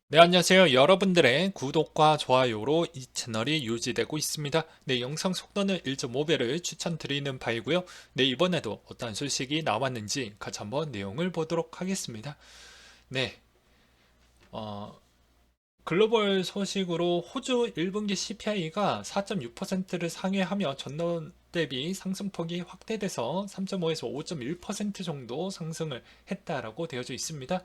네, 안녕하세요. 여러분들의 구독과 좋아요로 이 채널이 유지되고 있습니다. 네, 영상 속도는 1.5배를 추천드리는 바이고요. 네, 이번에도 어떤 소식이 나왔는지 같이 한번 내용을 보도록 하겠습니다. 네, 어, 글로벌 소식으로 호주 1분기 CPI가 4.6%를 상회하며 전년 대비 상승폭이 확대돼서 3.5에서 5.1% 정도 상승을 했다라고 되어져 있습니다.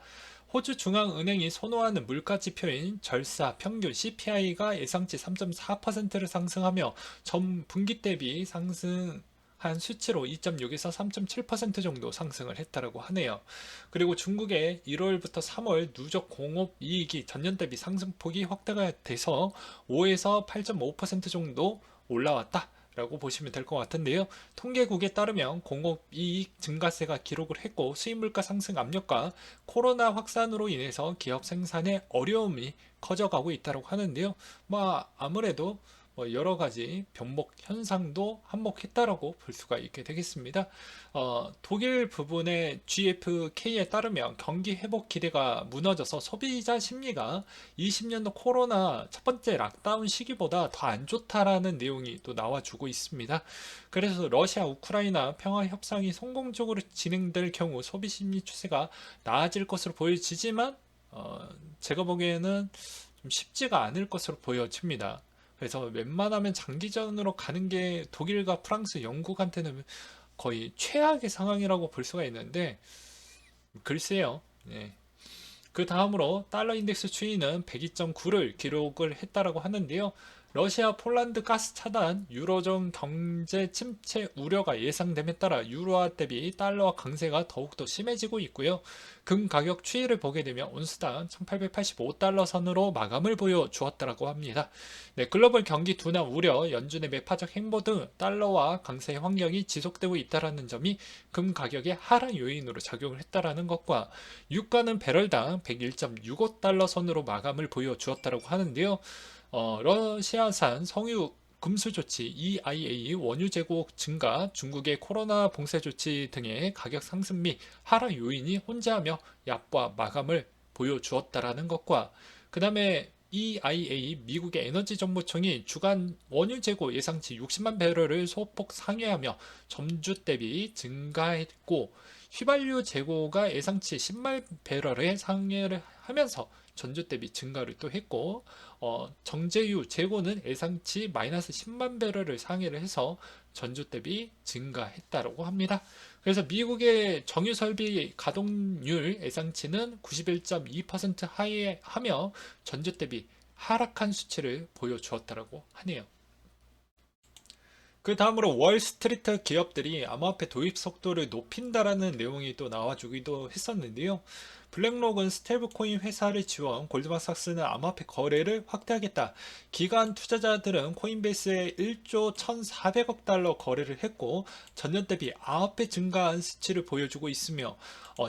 호주 중앙은행이 선호하는 물가 지표인 절사 평균 CPI가 예상치 3.4%를 상승하며 전 분기 대비 상승 한 수치로 2.6에서 3.7% 정도 상승을 했다라고 하네요. 그리고 중국의 1월부터 3월 누적 공업 이익이 전년 대비 상승폭이 확대가 돼서 5에서 8.5% 정도 올라왔다. 라고 보시면 될 것 같은데요. 통계국에 따르면 공업이익 증가세가 기록을 했고 수입물가 상승 압력과 코로나 확산으로 인해서 기업 생산에 어려움이 커져가고 있다고 하는데요. 아무래도 여러 가지 병목 현상도 한몫했다라고 볼 수가 있게 되겠습니다. 독일 부분의 GfK에 따르면 경기 회복 기대가 무너져서 소비자 심리가 20년도 코로나 첫 번째 락다운 시기보다 더 안 좋다라는 내용이 또 나와주고 있습니다. 그래서 러시아 우크라이나 평화 협상이 성공적으로 진행될 경우 소비 심리 추세가 나아질 것으로 보여지지만 제가 보기에는 좀 쉽지가 않을 것으로 보여집니다. 그래서 웬만하면 장기전으로 가는 게 독일과 프랑스, 영국한테는 거의 최악의 상황이라고 볼 수가 있는데 글쎄요. 네. 그 다음으로 달러 인덱스 추이는 102.9를 기록을 했다라고 하는데요. 러시아 폴란드 가스 차단, 유로존 경제 침체 우려가 예상됨에 따라 유로화 대비 달러화 강세가 더욱더 심해지고 있고요. 금 가격 추이를 보게 되면 온스당 1885달러 선으로 마감을 보여주었다라고 합니다. 네, 글로벌 경기 둔화 우려, 연준의 매파적 행보 등 달러화 강세 환경이 지속되고 있다는 점이 금 가격의 하락 요인으로 작용을 했다라는 것과 유가는 배럴당 101.65달러 선으로 마감을 보여주었다고 하는데요. 러시아산 성유 금수 조치, EIA 원유 재고 증가, 중국의 코로나 봉쇄 조치 등의 가격 상승 및 하락 요인이 혼재하며 약보합 마감을 보여주었다라는 것과 그 다음에 EIA 미국의 에너지 정보청이 주간 원유 재고 예상치 60만 배럴을 소폭 상회하며 전주 대비 증가했고 휘발유 재고가 예상치 10만 배럴의 상회를 하면서 전주 대비 증가를 또 했고 정제유 재고는 예상치 마이너스 10만 배럴을 상회를 해서 전주 대비 증가했다고 합니다. 그래서 미국의 정유 설비 가동률 예상치는 91.2% 하회하며 전주 대비 하락한 수치를 보여주었다고 하네요. 그 다음으로 월스트리트 기업들이 암호화폐 도입 속도를 높인다라는 내용이 또 나와주기도 했었는데요. 블랙록은 스테이블코인 회사를 지원, 골드만삭스는 암호화폐 거래를 확대하겠다. 기관 투자자들은 코인베이스에 1조 1,400억 달러 거래를 했고 전년 대비 9배 증가한 수치를 보여주고 있으며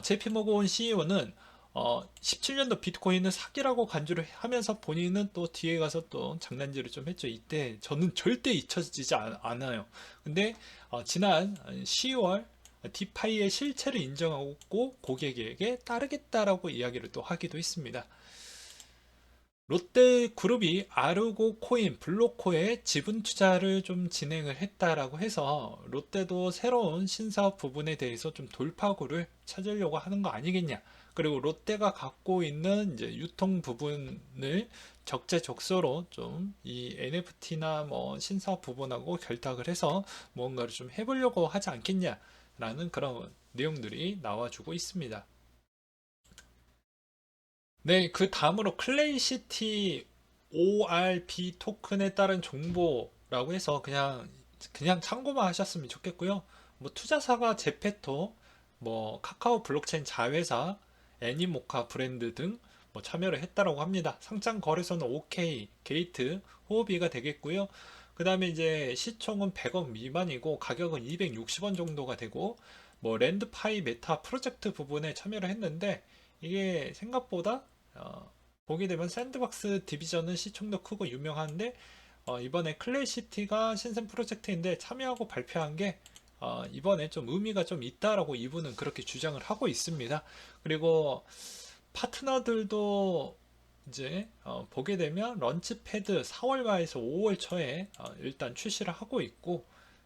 JP모건 CEO는 17년도 비트코인은 사기라고 간주를 하면서 본인은 또 뒤에 가서 또 장난질을 좀 했죠. 이때 저는 절대 잊혀지지 않아요. 근데 지난 10월 디파이의 실체를 인정하고 고객에게 따르겠다라고 이야기를 또 하기도 했습니다. 롯데그룹이 아르고 코인, 블로코에 지분 투자를 좀 진행을 했다라고 해서 롯데도 새로운 신사업 부분에 대해서 좀 돌파구를 찾으려고 하는 거 아니겠냐. 그리고 롯데가 갖고 있는 이제 유통 부분을 적재적소로 좀 이 NFT나 뭐 신사업 부분하고 결탁을 해서 뭔가를 좀 해보려고 하지 않겠냐라는 그런 내용들이 나와주고 있습니다. 네, 그 다음으로 클레이시티 ORB 토큰에 따른 정보라고 해서 그냥 참고만 하셨으면 좋겠고요. 뭐 투자사가 제페토, 뭐 카카오 블록체인 자회사, 애니모카 브랜드 등 뭐 참여를 했다라고 합니다. 상장 거래소는 OK, 게이트, 호흡이가 되겠고요. 그 다음에 이제 시총은 100억 미만이고 가격은 260원 정도가 되고 뭐 랜드파이 메타 프로젝트 부분에 참여를 했는데 이게 생각보다 보게 되면 샌드박스 디비전은 시총도 크고 유명한데 이번에 클레이시티가 신생 프로젝트인데 참여하고 발표한 게 이번에 좀 의미가 좀 있다라고 이분은 그렇게 주장을 하고 있습니다. 그리고 파트너들도 이제 보게 되면 런치패드 4월 말에서 5월 초에 일단 출시를 하고 있고,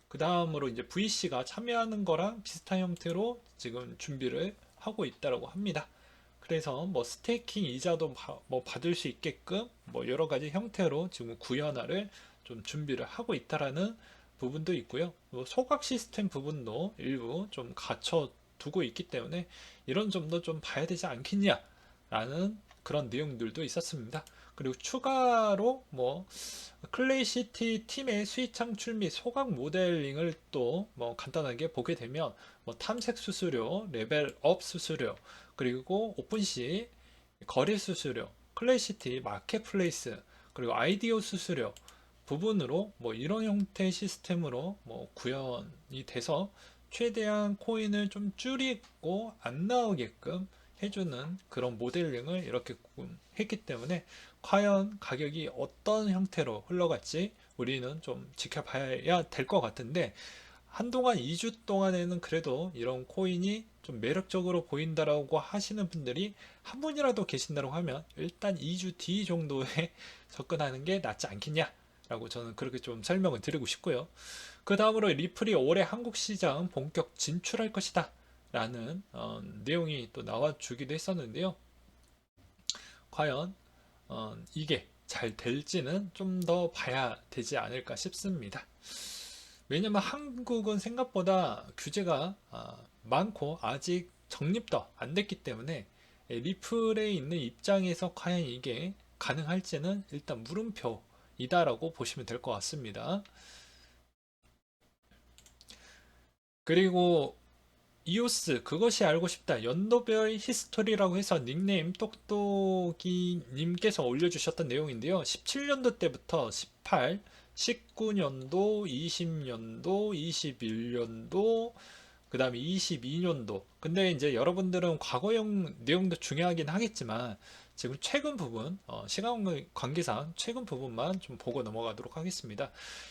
그 다음으로 이제 VC가 참여하는 거랑 비슷한 형태로 지금 준비를 하고 있다고 합니다. 그래서 뭐 스테이킹 이자도 뭐 받을 수 있게끔 뭐 여러 가지 형태로 지금 구현화를 좀 준비를 하고 있다라는 부분도 있고요. 뭐 소각 시스템 부분도 일부 좀 갖춰 두고 있기 때문에 이런 점도 좀 봐야 되지 않겠냐라는 그런 내용들도 있었습니다. 그리고 추가로 뭐 클레이시티 팀의 수익 창출 및 소각 모델링을 또 뭐 간단하게 보게 되면 뭐 탐색 수수료, 레벨업 수수료, 그리고 오픈시 거래 수수료, 클레이시티 마켓플레이스, 그리고 아이디어 수수료 부분으로 뭐 이런 형태의 시스템으로 뭐 구현이 돼서 최대한 코인을 좀 줄이고 안 나오게끔 해주는 그런 모델링을 이렇게 했기 때문에 과연 가격이 어떤 형태로 흘러갈지 우리는 좀 지켜봐야 될 것 같은데, 한동안 2주 동안에는 그래도 이런 코인이 좀 매력적으로 보인다라고 하시는 분들이 한 분이라도 계신다고 하면 일단 2주 뒤 정도에 접근하는 게 낫지 않겠냐라고 저는 그렇게 좀 설명을 드리고 싶고요. 그 다음으로 리플이 올해 한국 시장 본격 진출할 것이다 라는 내용이 또 나와주기도 했었는데요. 과연 이게 잘 될지는 좀 더 봐야 되지 않을까 싶습니다. 왜냐면 한국은 생각보다 규제가 많고 아직 정립도 안 됐기 때문에 리플에 있는 입장에서 과연 이게 가능할지는 일단 물음표이다라고 보시면 될 것 같습니다. 그리고 이오스 그것이 알고 싶다 연도별 히스토리라고 해서 닉네임 똑똑이 님께서 올려주셨던 내용인데요. 17년도 때부터 18, 19년도, 20년도, 21년도, 그 다음에 22년도. 근데 이제 여러분들은 과거형 내용도 중요하긴 하겠지만 지금 최근 부분, 시간 관계상 최근 부분만 좀 보고 넘어가도록 하겠습니다.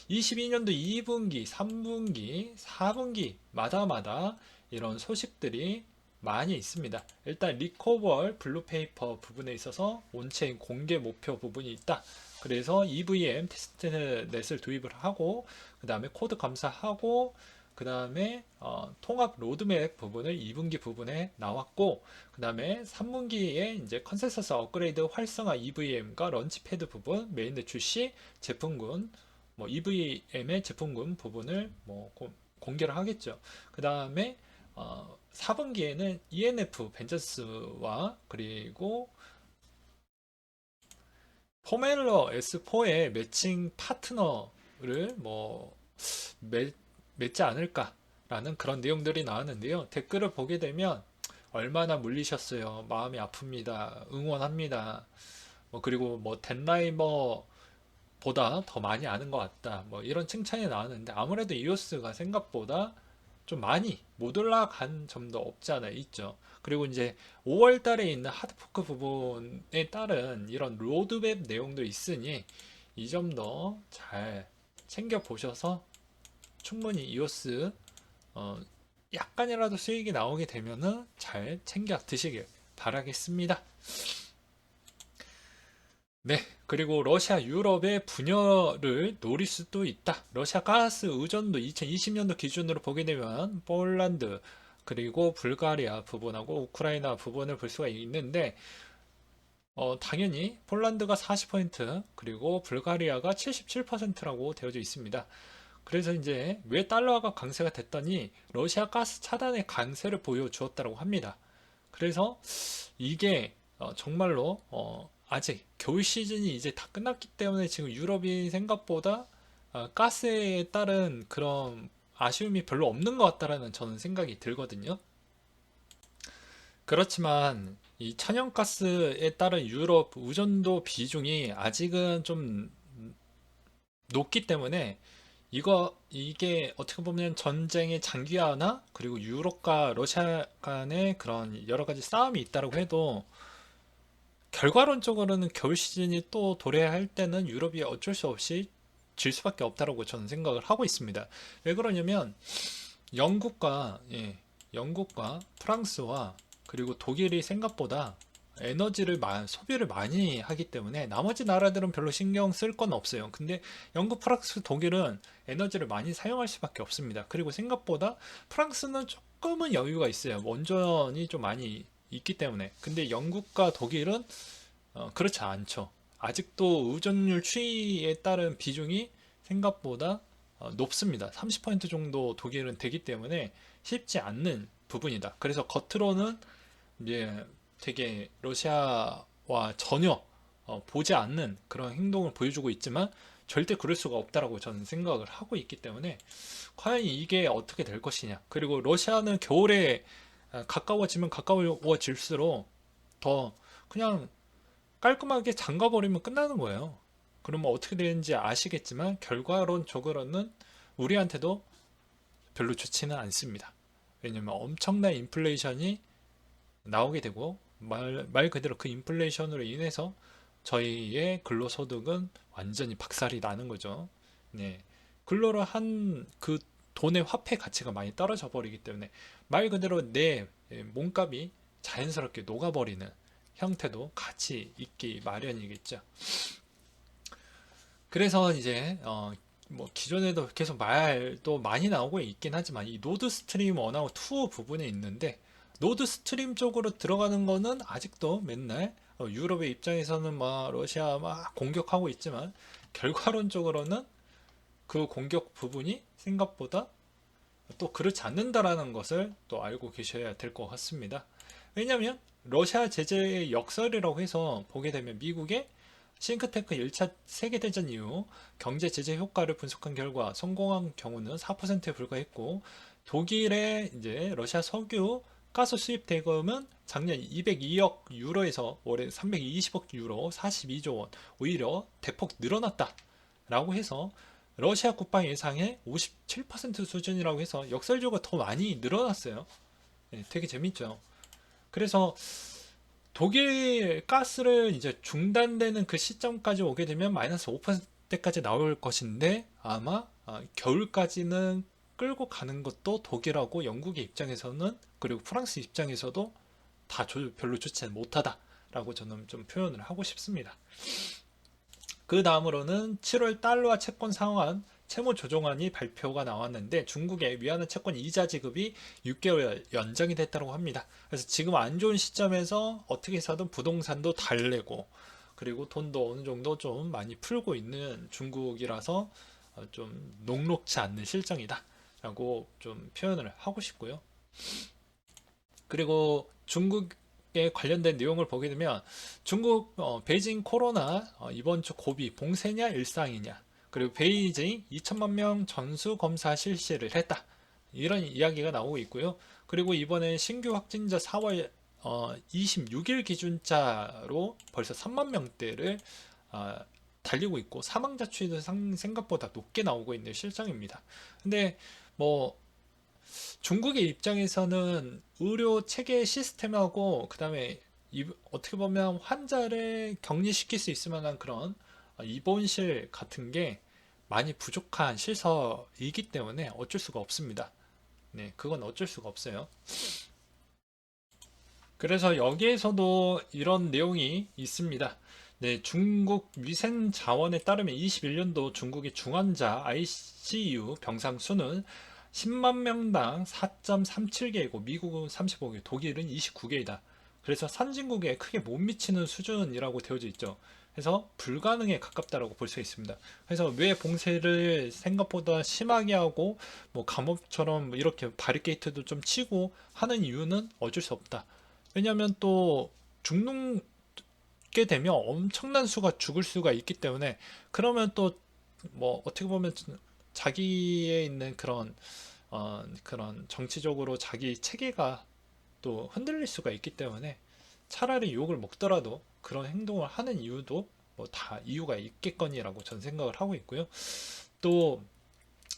22년도 2분기, 3분기, 4분기마다마다 이런 소식들이 많이 있습니다. 일단 리코벌 블루페이퍼 부분에 있어서 온체인 공개 목표 부분이 있다. 그래서 EVM 테스트넷을 도입을 하고 그 다음에 코드 감사하고 그 다음에 통합 로드맵 부분을 2분기 부분에 나왔고, 그 다음에 3분기에 이제 컨센서스 업그레이드 활성화 EVM과 런치패드 부분 메인넷 출시 제품군 뭐 EVM의 제품군 부분을 뭐 공개를 하겠죠. 그 다음에 4분기에는 ENF 벤저스와 그리고 포멜러 S4의 매칭 파트너를 뭐 맺지 않을까라는 그런 내용들이 나왔는데요. 댓글을 보게 되면 얼마나 물리셨어요. 마음이 아픕니다. 응원합니다. 뭐 그리고 뭐 덴라이버 보다 더 많이 아는 것 같다. 뭐 이런 칭찬이 나왔는데 아무래도 이오스가 생각보다 좀 많이 못 올라간 점도 없지 않아 있죠. 그리고 이제 5월 달에 있는 하드포크 부분에 따른 이런 로드맵 내용도 있으니 이 점도 잘 챙겨 보셔서 충분히 이오스 약간이라도 수익이 나오게 되면은 잘 챙겨 드시길 바라겠습니다. 네, 그리고 러시아 유럽의 분열을 노릴 수도 있다. 러시아 가스 의존도 2020년도 기준으로 보게 되면 폴란드 그리고 불가리아 부분하고 우크라이나 부분을 볼 수가 있는데 당연히 폴란드가 40% 그리고 불가리아가 77%라고 되어져 있습니다. 그래서 이제 왜 달러가 강세가 됐더니 러시아 가스 차단의 강세를 보여주었다고 합니다. 그래서 이게 정말로 아직 겨울 시즌이 이제 다 끝났기 때문에 지금 유럽이 생각보다 가스에 따른 그런 아쉬움이 별로 없는 것 같다라는 저는 생각이 들거든요. 그렇지만 이 천연가스에 따른 유럽 의존도 비중이 아직은 좀 높기 때문에 이게 어떻게 보면 전쟁의 장기화나 그리고 유럽과 러시아 간의 그런 여러 가지 싸움이 있다고 해도 결과론적으로는 겨울 시즌이 또 도래할 때는 유럽이 어쩔 수 없이 질 수밖에 없다라고 저는 생각을 하고 있습니다. 왜 그러냐면 영국과 프랑스와 그리고 독일이 생각보다 에너지를 소비를 많이 하기 때문에 나머지 나라들은 별로 신경 쓸 건 없어요. 근데 영국, 프랑스, 독일은 에너지를 많이 사용할 수밖에 없습니다. 그리고 생각보다 프랑스는 조금은 여유가 있어요. 원전이 좀 많이 있기 때문에. 근데 영국과 독일은 그렇지 않죠. 아직도 의존율 추이에 따른 비중이 생각보다 높습니다. 30% 정도 독일은 되기 때문에 쉽지 않는 부분이다. 그래서 겉으로는 이제 되게 러시아와 전혀 보지 않는 그런 행동을 보여주고 있지만 절대 그럴 수가 없다라고 저는 생각을 하고 있기 때문에 과연 이게 어떻게 될 것이냐. 그리고 러시아는 겨울에 가까워지면 가까워질수록 더 그냥 깔끔하게 잠가버리면 끝나는 거예요. 그러면 어떻게 되는지 아시겠지만 결과론적으로는 우리한테도 별로 좋지는 않습니다. 왜냐면 엄청난 인플레이션이 나오게 되고 말 그대로 그 인플레이션으로 인해서 저희의 근로소득은 완전히 박살이 나는 거죠. 네. 근로를 한 그 돈의 화폐 가치가 많이 떨어져 버리기 때문에 말 그대로 내 몸값이 자연스럽게 녹아버리는 형태도 같이 있기 마련이겠죠. 그래서 이제 뭐 기존에도 계속 말도 많이 나오고 있긴 하지만 이 노드 스트림 1하고 2 부분에 있는데 노드 스트림 쪽으로 들어가는 거는 아직도 맨날 유럽의 입장에서는 막 러시아 막 공격하고 있지만 결과론적으로는 그 공격 부분이 생각보다 또 그렇지 않는다라는 것을 또 알고 계셔야 될 것 같습니다. 왜냐하면 러시아 제재의 역설이라고 해서 보게 되면 미국의 싱크탱크 1차 세계대전 이후 경제 제재 효과를 분석한 결과 성공한 경우는 4%에 불과했고 독일의 이제 러시아 석유 가스 수입 대금은 작년 202억 유로에서 올해 320억 유로 42조 원 오히려 대폭 늘어났다라고 해서 러시아 국방 예상의 57% 수준이라고 해서 역설적으로 더 많이 늘어났어요. 네, 되게 재밌죠. 그래서 독일 가스를 이제 중단되는 그 시점까지 오게 되면 마이너스 5%까지 나올 것인데 아마 겨울까지는 끌고 가는 것도 독일하고 영국의 입장에서는 그리고 프랑스 입장에서도 다 별로 좋지 못하다라고 저는 좀 표현을 하고 싶습니다. 그 다음으로는 7월 달러화 채권 상환 채무 조정안이 발표가 나왔는데 중국의 위안화 채권 이자 지급이 6개월 연장이 됐다고 합니다. 그래서 지금 안 좋은 시점에서 어떻게 해서든 부동산도 달래고 그리고 돈도 어느 정도 좀 많이 풀고 있는 중국이라서 좀 녹록지 않는 실정이다 라고 좀 표현을 하고 싶고요. 그리고 중국에 관련된 내용을 보게 되면 중국 베이징 코로나 이번 주 고비 봉쇄냐 일상이냐 그리고 베이징 2천만 명 전수 검사 실시를 했다 이런 이야기가 나오고 있고요. 그리고 이번에 신규 확진자 4월 26일 기준자로 벌써 3만 명대를 달리고 있고 사망자 추이도 생각보다 높게 나오고 있는 실정입니다. 근데 뭐 중국의 입장에서는 의료 체계 시스템하고 그다음에 어떻게 보면 환자를 격리시킬 수 있을 만한 그런 입원실 같은 게 많이 부족한 시설이기 때문에 어쩔 수가 없습니다. 네, 그건 어쩔 수가 없어요. 그래서 여기에서도 이런 내용이 있습니다. 네, 중국 위생자원에 따르면 21년도 중국의 중환자 ICU 병상 수는 10만 명당 4.37개이고 미국은 35개, 독일은 29개이다. 그래서 선진국에 크게 못 미치는 수준이라고 되어져 있죠. 그래서 불가능에 가깝다라고 볼 수 있습니다. 그래서 왜 봉쇄를 생각보다 심하게 하고 뭐 감옥처럼 이렇게 바리케이트도 좀 치고 하는 이유는 어쩔 수 없다. 왜냐하면 또 죽는 게 되면 엄청난 수가 죽을 수가 있기 때문에 그러면 또 뭐 어떻게 보면 자기에 있는 그런 정치적으로 자기 체계가 또 흔들릴 수가 있기 때문에 차라리 욕을 먹더라도 그런 행동을 하는 이유도 뭐 다 이유가 있겠거니라고 전 생각을 하고 있고요. 또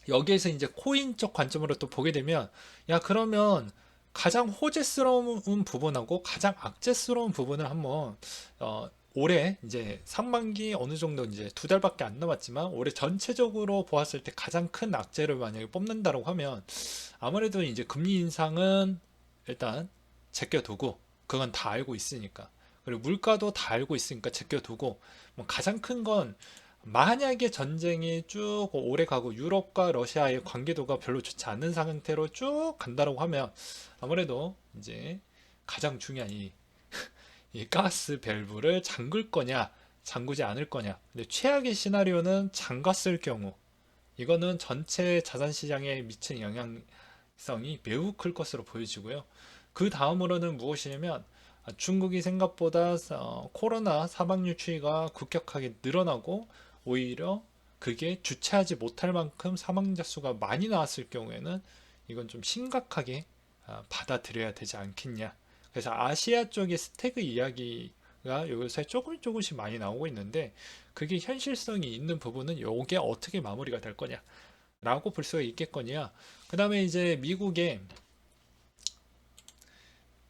여기에서 이제 코인적 관점으로 또 보게 되면 야 그러면 가장 호재스러운 부분하고 가장 악재스러운 부분을 한번 올해 이제 상반기 어느 정도 이제 2달밖에 안 남았지만 올해 전체적으로 보았을 때 가장 큰 악재를 만약에 뽑는다고 하면 아무래도 이제 금리 인상은 일단 제껴두고 그건 다 알고 있으니까 그리고 물가도 다 알고 있으니까 제껴두고, 뭐 가장 큰 건 만약에 전쟁이 쭉 오래 가고 유럽과 러시아의 관계도가 별로 좋지 않은 상태로 쭉 간다고 하면 아무래도 이제 가장 중요한 이 가스 밸브를 잠글 거냐, 잠그지 않을 거냐. 근데 최악의 시나리오는 잠갔을 경우, 이거는 전체 자산 시장에 미친 영향성이 매우 클 것으로 보여지고요. 그 다음으로는 무엇이냐면 중국이 생각보다 코로나 사망률 추이가 급격하게 늘어나고 오히려 그게 주체하지 못할 만큼 사망자 수가 많이 나왔을 경우에는 이건 좀 심각하게 받아들여야 되지 않겠냐. 그래서 아시아 쪽의 스태그 이야기가 요새 조금씩 많이 나오고 있는데 그게 현실성이 있는 부분은 요게 어떻게 마무리가 될 거냐 라고 볼 수가 있겠거냐. 그 다음에 이제 미국의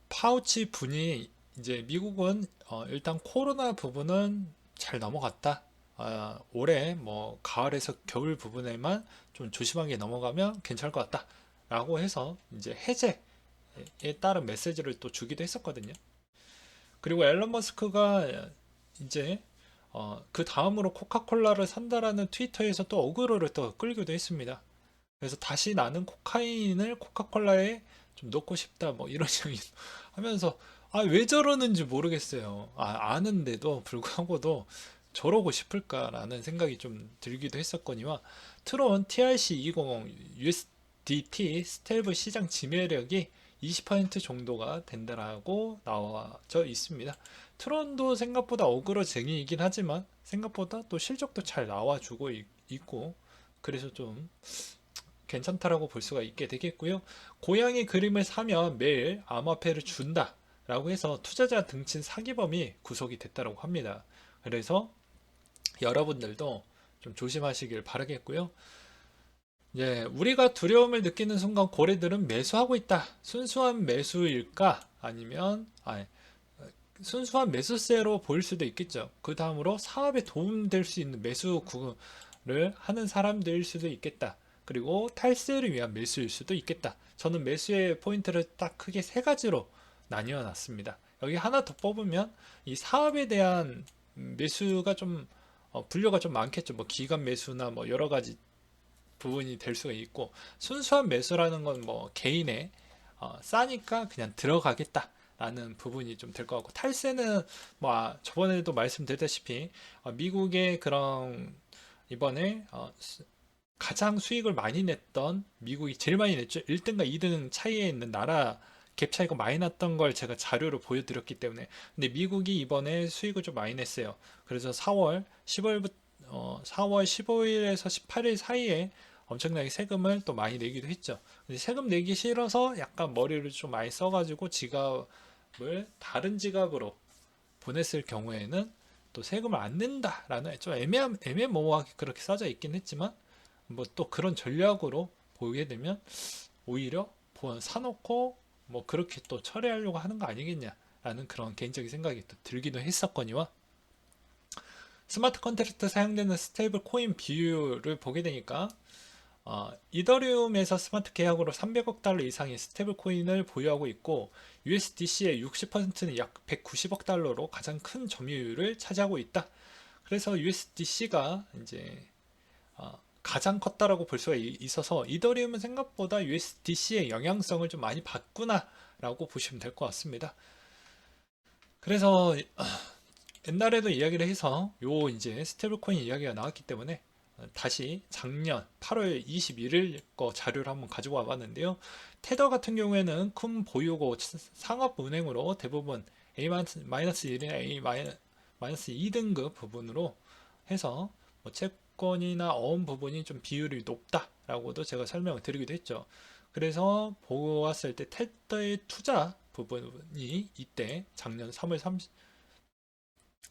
파우치 분이 이제 미국은 일단 코로나 부분은 잘 넘어갔다. 올해 뭐 가을에서 겨울 부분에만 좀 조심하게 넘어가면 괜찮을 것 같다. 라고 해서 이제 해제에 따른 메시지를 또 주기도 했었거든요. 그리고 앨런 머스크가 이제 그 다음으로 코카콜라를 산다라는 트위터에서 또 어그로를 또 끌기도 했습니다. 그래서 다시 나는 코카인을 코카콜라에 좀 넣고 싶다 뭐 이런 식으로 하면서 왜 저러는지 모르겠어요. 아는데도 불구하고도 저러고 싶을까라는 생각이 좀 들기도 했었거니와 트론 TRC20 USDT 스텔브 시장 지배력이 20% 정도가 된다라고 나와져 있습니다. 트론도 생각보다 어그로쟁이이긴 하지만 생각보다 또 실적도 잘 나와주고 있고 그래서 좀 괜찮다라고 볼 수가 있게 되겠고요. 고양이 그림을 사면 매일 암호화폐를 준다 라고 해서 투자자 등친 사기범이 구속이 됐다고 합니다. 그래서 여러분들도 좀 조심하시길 바라겠고요. 우리가 두려움을 느끼는 순간 고래들은 매수하고 있다. 순수한 매수일까? 아니면 순수한 매수세로 보일 수도 있겠죠. 그 다음으로 사업에 도움될 수 있는 매수를 하는 사람들일 수도 있겠다. 그리고 탈세를 위한 매수일 수도 있겠다. 저는 매수의 포인트를 딱 크게 세 가지로 나뉘어 놨습니다. 여기 하나 더 뽑으면 이 사업에 대한 매수가 좀 분류가 좀 많겠죠. 뭐 기간 매수나 뭐 여러 가지 부분이 될 수가 있고 순수한 매수라는 건 뭐 개인의 싸니까 그냥 들어가겠다. 라는 부분이 좀 될 것 같고 탈세는 뭐 저번에도 말씀드렸다시피 미국의 그런 이번에 가장 수익을 많이 냈던 미국이 제일 많이 냈죠. 1등과 2등 차이에 있는 나라 갭 차이가 많이 났던 걸 제가 자료로 보여드렸기 때문에 근데 미국이 이번에 수익을 좀 많이 냈어요. 그래서 4월 15일에서 18일 사이에 엄청나게 세금을 또 많이 내기도 했죠. 근데 세금 내기 싫어서 약간 머리를 좀 많이 써가지고 지갑을 다른 지갑으로 보냈을 경우에는 또 세금을 안 낸다라는 좀 애매모호하게 그렇게 써져 있긴 했지만 뭐 또 그런 전략으로 보게 되면 오히려 사놓고 뭐 그렇게 또 처리하려고 하는 거 아니겠냐라는 그런 개인적인 생각이 또 들기도 했었거니와 스마트 컨트랙트 사용되는 스테이블 코인 비율을 보게 되니까 이더리움에서 스마트 계약으로 300억 달러 이상의 스테이블 코인을 보유하고 있고 USDC의 60%는 약 190억 달러로 가장 큰 점유율을 차지하고 있다. 그래서 USDC가 이제 가장 컸다라고 볼 수가 있어서 이더리움은 생각보다 USDC의 영향성을 좀 많이 받구나라고 보시면 될 것 같습니다. 그래서 옛날에도 이야기를 해서 이제 스테이블 코인 이야기가 나왔기 때문에 다시 작년 8월 21일 거 자료를 한번 가지고 와봤는데요. 테더 같은 경우에는 큰 보유고 상업은행으로 대부분 A-1이나 A-2등급 부분으로 해서 뭐 채권이나 어음 부분이 좀 비율이 높다라고도 제가 설명을 드리기도 했죠. 그래서 보았을 때 테더의 투자 부분이 이때 작년 3월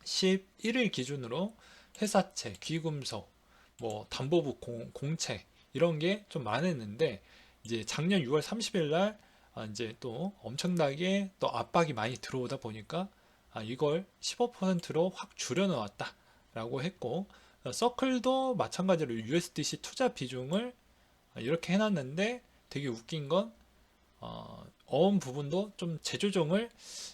11일 기준으로 회사채, 귀금속, 뭐 담보부 공채 이런 게 좀 많았는데 이제 작년 6월 30일 날 이제 또 엄청나게 또 압박이 많이 들어오다 보니까 이걸 15%로 확 줄여 놓았다라고 했고 서클도 마찬가지로 USDC 투자 비중을 이렇게 해놨는데 되게 웃긴 건 어음 부분도 좀 재조정을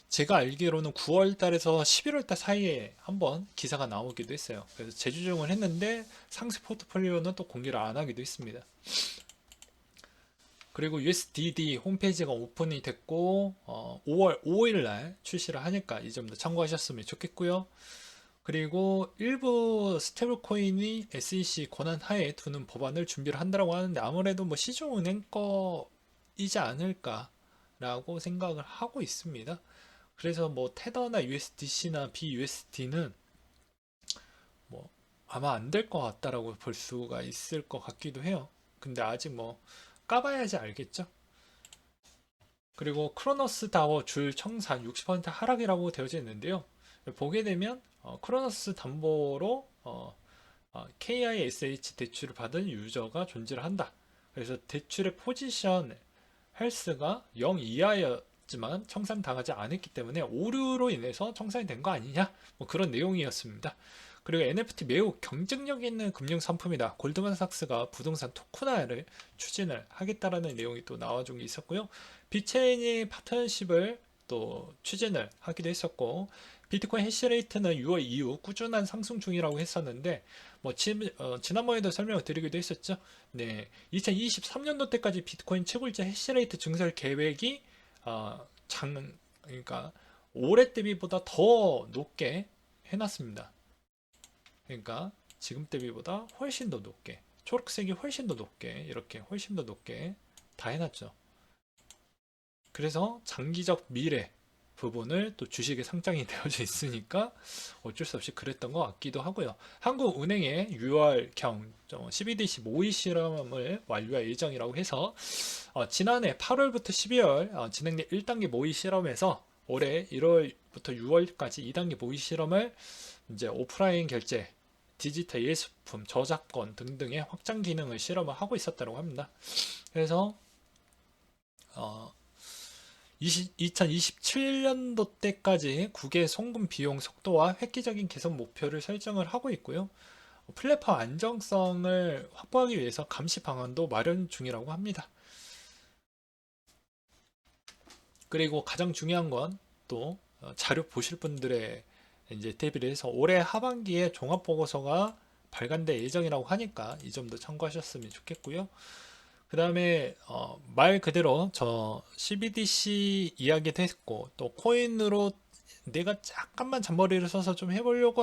제가 알기로는 9월 달에서 11월 달 사이에 한번 기사가 나오기도 했어요. 그래서 재조정을 했는데 상세 포트폴리오는 또 공개를 안 하기도 했습니다. 그리고 USDD 홈페이지가 오픈이 됐고 5월 5일 날 출시를 하니까 이 점도 참고하셨으면 좋겠고요. 그리고 일부 스테이블 코인이 SEC 권한 하에 두는 법안을 준비를 한다고 하는데 아무래도 뭐 시중은행 거이지 않을까라고 생각을 하고 있습니다. 그래서 뭐 테더나 USDC나 BUSD는 뭐 아마 안 될 것 같다라고 볼 수가 있을 것 같기도 해요. 근데 아직 뭐 까봐야지 알겠죠? 그리고 크로노스 다워 줄 청산 60% 하락이라고 되어져 있는데요. 보게 되면 크로노스 담보로 KISH 대출을 받은 유저가 존재를 한다. 그래서 대출의 포지션 헬스가 0 이하였지만 청산당하지 않았기 때문에 오류로 인해서 청산이 된 거 아니냐? 뭐 그런 내용이었습니다. 그리고 NFT 매우 경쟁력 있는 금융 상품이다. 골드만삭스가 부동산 토큰화를 추진을 하겠다라는 내용이 또 나와준 게 있었고요. 비체인이 파트너십을 또 추진을 하기도 했었고, 비트코인 해시레이트는 6월 이후 꾸준한 상승 중이라고 했었는데, 뭐 지난번에도 설명을 드리기도 했었죠. 네, 2023년도 때까지 비트코인 채굴자 해시레이트 증설 계획이 그러니까 올해 대비보다 더 높게 해놨습니다. 그러니까 지금 대비보다 훨씬 더 높게, 초록색이 훨씬 더 높게, 이렇게 훨씬 더 높게 다 해놨죠. 그래서 장기적 미래 부분을 또 주식에 상장이 되어져 있으니까 어쩔 수 없이 그랬던 것 같기도 하고요. 한국은행의 6월경 CBDC 모의 실험을 완료할 예정이라고 해서 지난해 8월부터 12월 진행된 1단계 모의 실험에서 올해 1월부터 6월까지 2단계 모의 실험을 이제 오프라인 결제, 디지털 예술품, 저작권 등등의 확장 기능을 실험을 하고 있었다고 합니다. 그래서 2027년도 때까지 국외 송금 비용 속도와 획기적인 개선 목표를 설정을 하고 있고요. 플랫폼 안정성을 확보하기 위해서 감시 방안도 마련 중이라고 합니다. 그리고 가장 중요한 건 또 자료 보실 분들의 이제 대비를 해서 올해 하반기에 종합보고서가 발간될 예정이라고 하니까 이 점도 참고하셨으면 좋겠고요. 그 다음에 말 그대로 저 CBDC 이야기도 했고 또 코인으로 내가 잠깐만 잔머리를 써서 좀 해보려고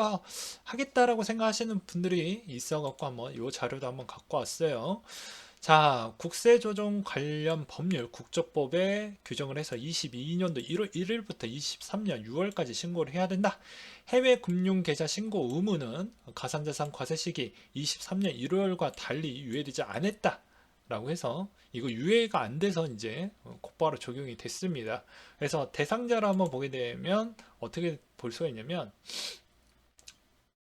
하겠다라고 생각하시는 분들이 있어갖고 한번 이 자료도 한번 갖고 왔어요. 자, 국세조정 관련 법률 국적법에 규정을 해서 22년도 1월 1일부터 23년 6월까지 신고를 해야 된다. 해외 금융계좌 신고 의무는 가상자산 과세 시기 23년 1월과 달리 유예되지 않았다. 라고 해서 이거 유예가 안 돼서 이제 곧바로 적용이 됐습니다. 그래서 대상자를 한번 보게 되면 어떻게 볼 수가 있냐면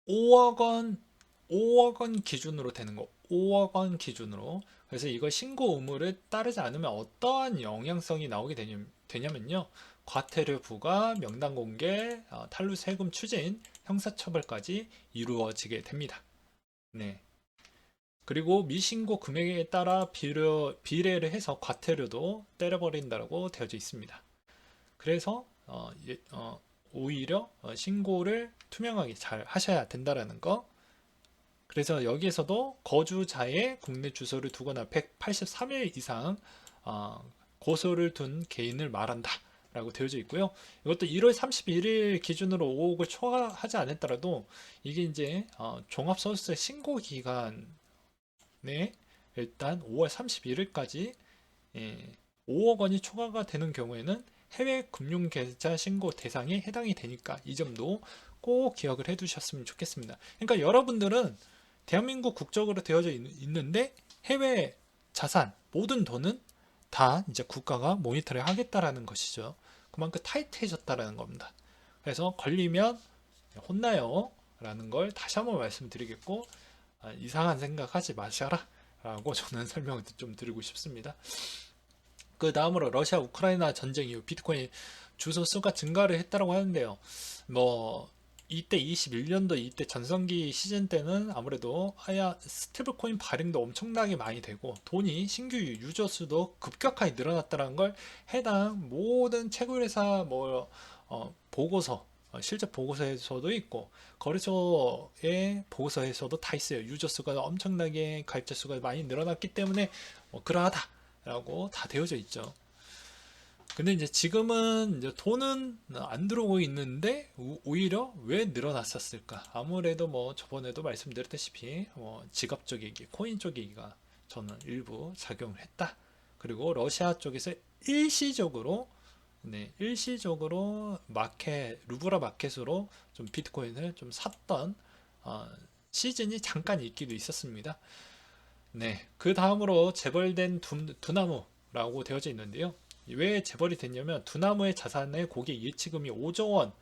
5억 원 5억 원 기준으로 되는 거 5억 원 기준으로 그래서 이거 신고 의무를 따르지 않으면 어떠한 영향성이 나오게 되냐면요 과태료 부과 명단 공개 탈루 세금 추진 형사처벌까지 이루어지게 됩니다. 네. 그리고 미신고 금액에 따라 비례를 해서 과태료도 때려버린다고 되어져 있습니다. 그래서 오히려 신고를 투명하게 잘 하셔야 된다라는 거. 그래서 여기에서도 거주자의 국내 주소를 두거나 183일 이상 고소를 둔 개인을 말한다. 라고 되어져 있고요. 이것도 1월 31일 기준으로 5억을 초과하지 않았더라도 이게 이제 종합소득세 신고 기간 네, 일단 5월 31일까지 5억 원이 초과가 되는 경우에는 해외 금융계좌 신고 대상에 해당이 되니까 이 점도 꼭 기억을 해 두셨으면 좋겠습니다. 그러니까 여러분들은 대한민국 국적으로 되어져 있는데 해외 자산, 모든 돈은 다 이제 국가가 모니터를 하겠다라는 것이죠. 그만큼 타이트해졌다라는 겁니다. 그래서 걸리면 혼나요. 라는 걸 다시 한번 말씀드리겠고, 이상한 생각하지 마셔라 라고 저는 설명을 좀 드리고 싶습니다. 그 다음으로 러시아 우크라이나 전쟁 이후 비트코인 주소 수가 증가를 했다고 하는데요. 뭐 이때 21년도 이때 전성기 시즌 때는 아무래도 아야 스테이블 코인 발행도 엄청나게 많이 되고 돈이 신규 유저 수도 급격하게 늘어났다는 걸 해당 모든 채굴회사 뭐 보고서 실제 보고서에서도 있고 거래소의 보고서에서도 다 있어요. 유저 수가 엄청나게 가입자 수가 많이 늘어났기 때문에 그러하다라고 다 되어져 있죠. 근데 이제 지금은 이제 돈은 안 들어오고 있는데 오히려 왜 늘어났었을까? 아무래도 뭐 저번에도 말씀드렸다시피 지갑 쪽이기, 코인 쪽이기가 저는 일부 작용을 했다. 그리고 러시아 쪽에서 일시적으로 일시적으로 마켓 루브라 마켓으로 좀 비트코인을 좀 샀던 어, 시즌이 잠깐 있기도 있었습니다. 네, 그 다음으로 재벌된 두나무라고 되어져 있는데요. 왜 재벌이 됐냐면 두나무의 자산의 고객 예치금이 5조 원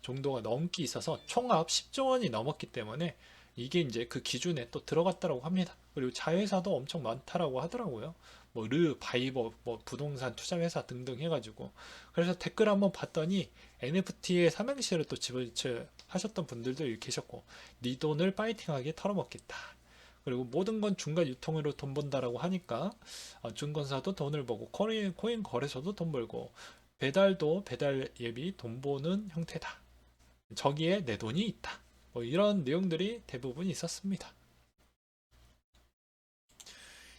정도가 넘기 있어서 총합 10조 원이 넘었기 때문에 이게 이제 그 기준에 또 들어갔다라고 합니다. 그리고 자회사도 엄청 많다라고 하더라고요. 뭐 바이버, 뭐 부동산 투자회사 등등 해가지고 그래서 댓글 한번 봤더니 NFT의 삼행시를 또 집어하셨던 분들도 계셨고 네 돈을 파이팅하게 털어먹겠다. 그리고 모든 건 중간 유통으로 돈 번다라고 하니까 증권사도 돈을 벌고 코인 거래소도 돈 벌고 배달도 배달 예비 돈 버는 형태다. 저기에 내 돈이 있다. 뭐 이런 내용들이 대부분 있었습니다.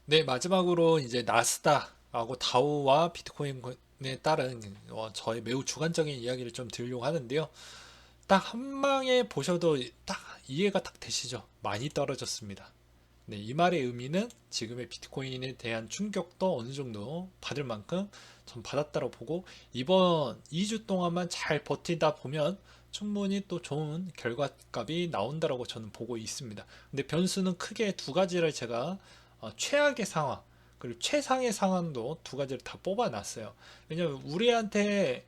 네, 마지막으로 이제 나스닥하고 다우와 비트코인에 따른 저의 매우 주관적인 이야기를 좀 드리려고 하는데요. 딱 한 방에 보셔도 딱 이해가 딱 되시죠? 많이 떨어졌습니다. 네, 이 말의 의미는 지금의 비트코인에 대한 충격도 어느 정도 받을 만큼 전 받았다고 보고 이번 2주 동안만 잘 버티다 보면 충분히 또 좋은 결과값이 나온다라고 저는 보고 있습니다. 근데 변수는 크게 두 가지를 제가 최악의 상황 그리고 최상의 상황도 두 가지를 다 뽑아놨어요. 왜냐면 우리한테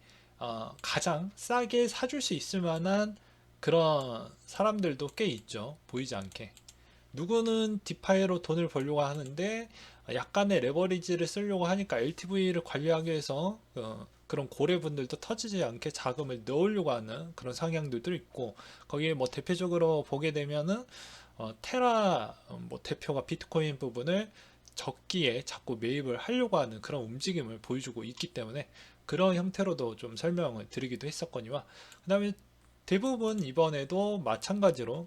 가장 싸게 사줄 수 있을 만한 그런 사람들도 꽤 있죠. 보이지 않게. 누구는 디파이로 돈을 벌려고 하는데 약간의 레버리지를 쓰려고 하니까 LTV를 관리하기 위해서 그런 고래분들도 터지지 않게 자금을 넣으려고 하는 그런 성향들도 있고 거기에 뭐 대표적으로 보게 되면은 테라 뭐 대표가 비트코인 부분을 적기에 자꾸 매입을 하려고 하는 그런 움직임을 보여주고 있기 때문에 그런 형태로도 좀 설명을 드리기도 했었거니와 그 다음에 대부분 이번에도 마찬가지로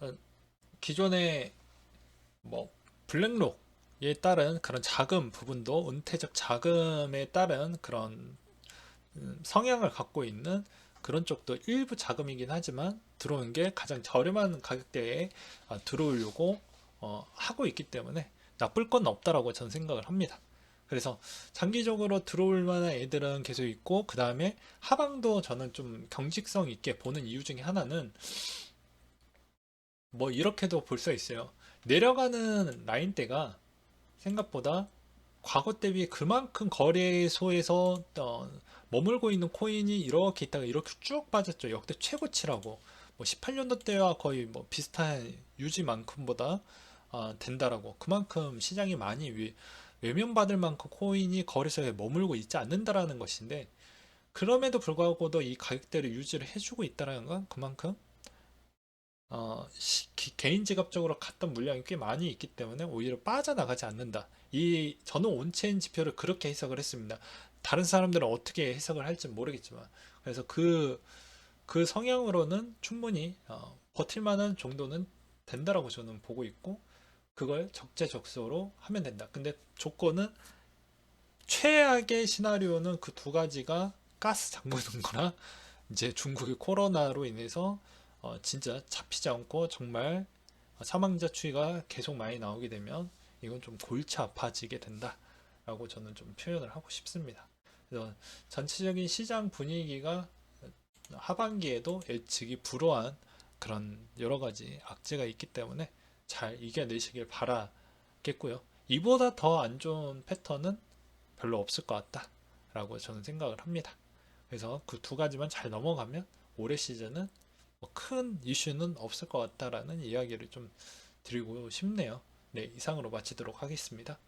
어, 기존의 뭐 블랙록에 따른 그런 자금 부분도 은퇴적 자금에 따른 그런 성향을 갖고 있는 그런 쪽도 일부 자금이긴 하지만 들어오는 게 가장 저렴한 가격대에 들어오려고 하고 있기 때문에 나쁠 건 없다라고 저는 생각을 합니다. 그래서 장기적으로 들어올 만한 애들은 계속 있고 그 다음에 하방도 저는 좀 경직성 있게 보는 이유 중에 하나는 뭐 이렇게도 볼 수 있어요. 내려가는 라인대가 생각보다 과거 대비 그만큼 거래소에서 머물고 있는 코인이 이렇게 있다가 이렇게 쭉 빠졌죠. 역대 최고치라고. 뭐 18년도 때와 거의 뭐 비슷한 유지만큼보다 된다라고. 그만큼 시장이 많이 외면받을 만큼 코인이 거래소에 머물고 있지 않는다라는 것인데 그럼에도 불구하고도 이 가격대를 유지를 해주고 있다는 건 그만큼 개인 지갑적으로 갔던 물량이 꽤 많이 있기 때문에 오히려 빠져나가지 않는다. 저는 온체인 지표를 그렇게 해석을 했습니다. 다른 사람들은 어떻게 해석을 할지 모르겠지만 그래서 그 성향으로는 충분히 버틸 만한 정도는 된다라고 저는 보고 있고 그걸 적재적소로 하면 된다. 근데 조건은 최악의 시나리오는 그 두 가지가 가스 잠그는 거나 이제 중국의 코로나로 인해서 진짜 잡히지 않고 정말 사망자 추이가 계속 많이 나오게 되면 이건 좀 골치 아파지게 된다라고 저는 좀 표현을 하고 싶습니다. 그래서 전체적인 시장 분위기가 하반기에도 예측이 불허한 그런 여러 가지 악재가 있기 때문에 잘 이겨내시길 바라겠고요. 이보다 더 안 좋은 패턴은 별로 없을 것 같다라고 저는 생각을 합니다. 그래서 그 두 가지만 잘 넘어가면 올해 시즌은 뭐큰 이슈는 없을 것 같다라는 이야기를 좀 드리고 싶네요. 네, 이상으로 마치도록 하겠습니다.